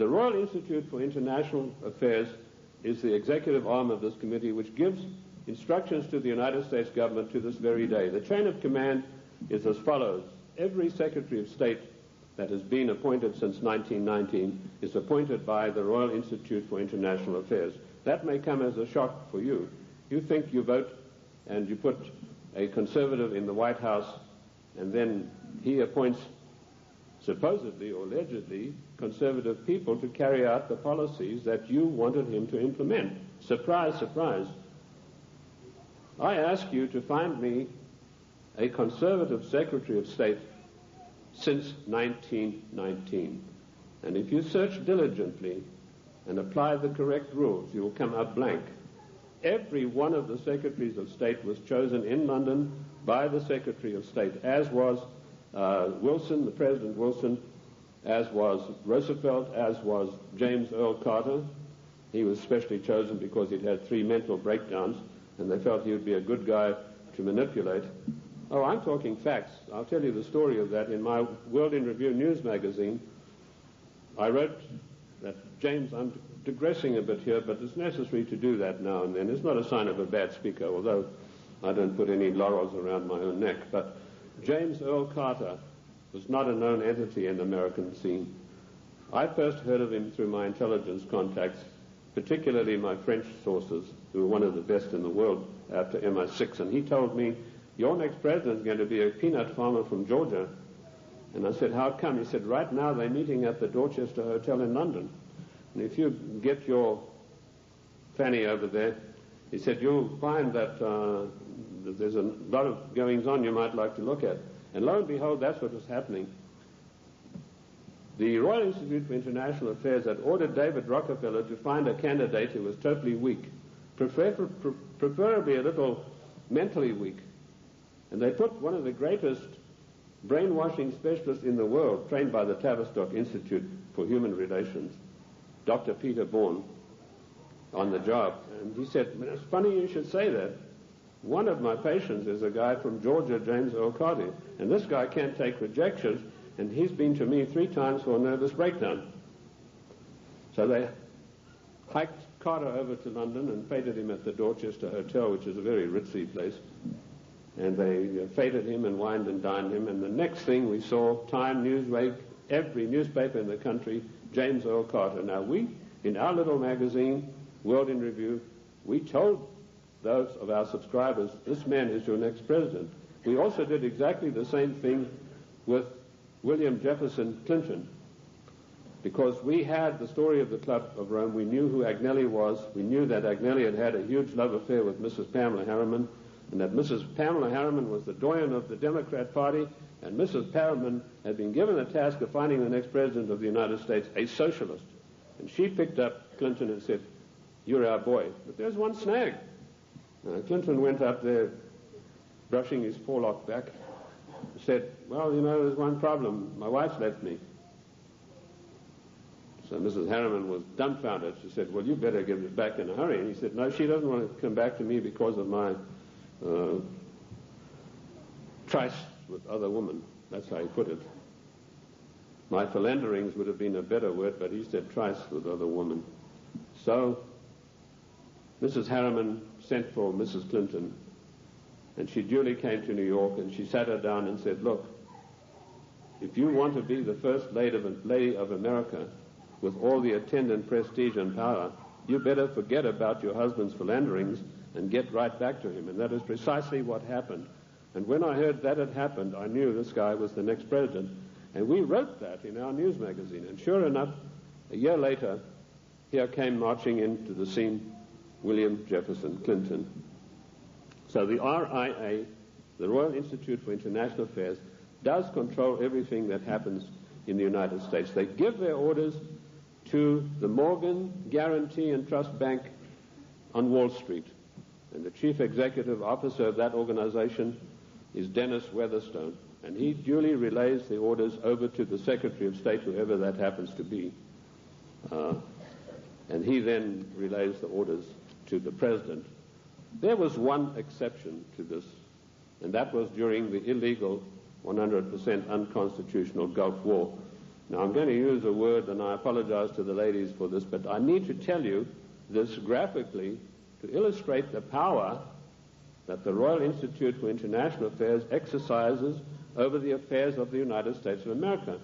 The Royal Institute for International Affairs is the executive arm of this committee, which gives instructions to the United States government to this very day. The chain of command is as follows. Every Secretary of State that has been appointed since 1919 is appointed by the Royal Institute for International Affairs. That may come as a shock for you. You think you vote and you put a conservative in the White House, and then he appoints supposedly or allegedly conservative people to carry out the policies that you wanted him to implement. Surprise, surprise. I ask you to find me a conservative Secretary of State since 1919. And if you search diligently and apply the correct rules, you will come up blank. Every one of the Secretaries of State was chosen in London by the Secretary of State, as was Wilson, the President Wilson, as was Roosevelt, as was James Earl Carter. He was specially chosen because he'd had 3 mental breakdowns, and they felt he would be a good guy to manipulate. Oh, I'm talking facts. I'll tell you the story of that. In my World in Review news magazine, I wrote that, James, I'm digressing a bit here, but it's necessary to do that now and then. It's not a sign of a bad speaker, although I don't put any laurels around my own neck. But James Earl Carter was not a known entity in the American scene. I first heard of him through my intelligence contacts, particularly my French sources, who were one of the best in the world after MI6, and he told me, your next president is going to be a peanut farmer from Georgia. And I said, how come? He said, right now they're meeting at the Dorchester Hotel in London. And if you get your Fanny over there, he said, you'll find that there's a lot of goings-on you might like to look at. And lo and behold, that's what was happening. The Royal Institute for International Affairs had ordered David Rockefeller to find a candidate who was totally weak, preferably a little mentally weak. And they put one of the greatest brainwashing specialists in the world, trained by the Tavistock Institute for Human Relations, Dr. Peter Bourne, on the job. And he said, it's funny you should say that. One of my patients is a guy from Georgia, James Earl Carter, and this guy can't take rejection, and he's been to me 3 times for a nervous breakdown. So they hiked Carter over to London and feted him at the Dorchester Hotel, which is a very ritzy place. And they feted him and wined and dined him, and the next thing we saw, Time, Newsweek, every newspaper in the country, James Earl Carter. Now we, in our little magazine, World in Review, we told those of our subscribers, this man is your next president. We also did exactly the same thing with William Jefferson Clinton, because we had the story of the Club of Rome. We knew who Agnelli was. We knew that Agnelli had had a huge love affair with Mrs. Pamela Harriman, and that Mrs. Pamela Harriman was the doyen of the Democrat Party, and Mrs. Harriman had been given the task of finding the next president of the United States, a socialist. And she picked up Clinton and said, you're our boy. But there's one snag. Clinton went up there brushing his forelock back, said, well, you know, there's one problem. My wife's left me. So Mrs. Harriman was dumbfounded. She said, well, you better give it back in a hurry. And he said, no, she doesn't want to come back to me because of my tryst with other women. That's how he put it. My philanderings would have been a better word, but he said tryst with other women. So Mrs. Harriman sent for Mrs. Clinton, and she duly came to New York, and she sat her down and said, look, if you want to be the first lady of America with all the attendant prestige and power, you better forget about your husband's philanderings and get right back to him. And that is precisely what happened. And when I heard that had happened, I knew this guy was the next president. And we wrote that in our news magazine. And sure enough, a year later, here came marching into the scene William Jefferson Clinton. So the RIA, the Royal Institute for International Affairs, does control everything that happens in the United States. They give their orders to the Morgan Guarantee and Trust Bank on Wall Street. And the chief executive officer of that organization is Dennis Weatherstone. And he duly relays the orders over to the Secretary of State, whoever that happens to be. And he then relays the orders to the President. There was one exception to this, and that was during the illegal, 100% unconstitutional Gulf War. Now, I'm going to use a word, and I apologize to the ladies for this, but I need to tell you this graphically to illustrate the power that the Royal Institute for International Affairs exercises over the affairs of the United States of America.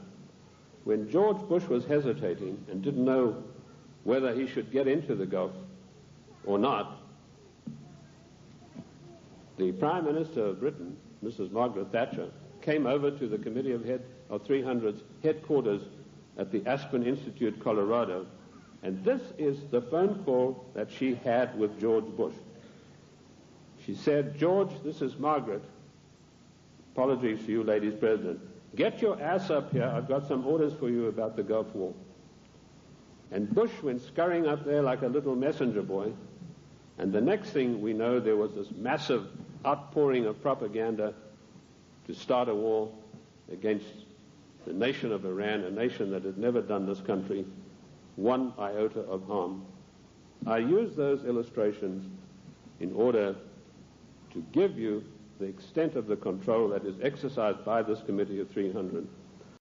When George Bush was hesitating and didn't know whether he should get into the Gulf or not, the Prime Minister of Britain, Mrs. Margaret Thatcher, came over to the Committee of 300's headquarters at the Aspen Institute, Colorado, and this is the phone call that she had with George Bush. She said, "George, this is Margaret. Apologies to you, ladies president. Get your ass up here. I've got some orders for you about the Gulf War." And Bush went scurrying up there like a little messenger boy, and the next thing we know, there was this massive outpouring of propaganda to start a war against the nation of Iran, a nation that had never done this country one iota of harm. I use those illustrations in order to give you the extent of the control that is exercised by this Committee of 300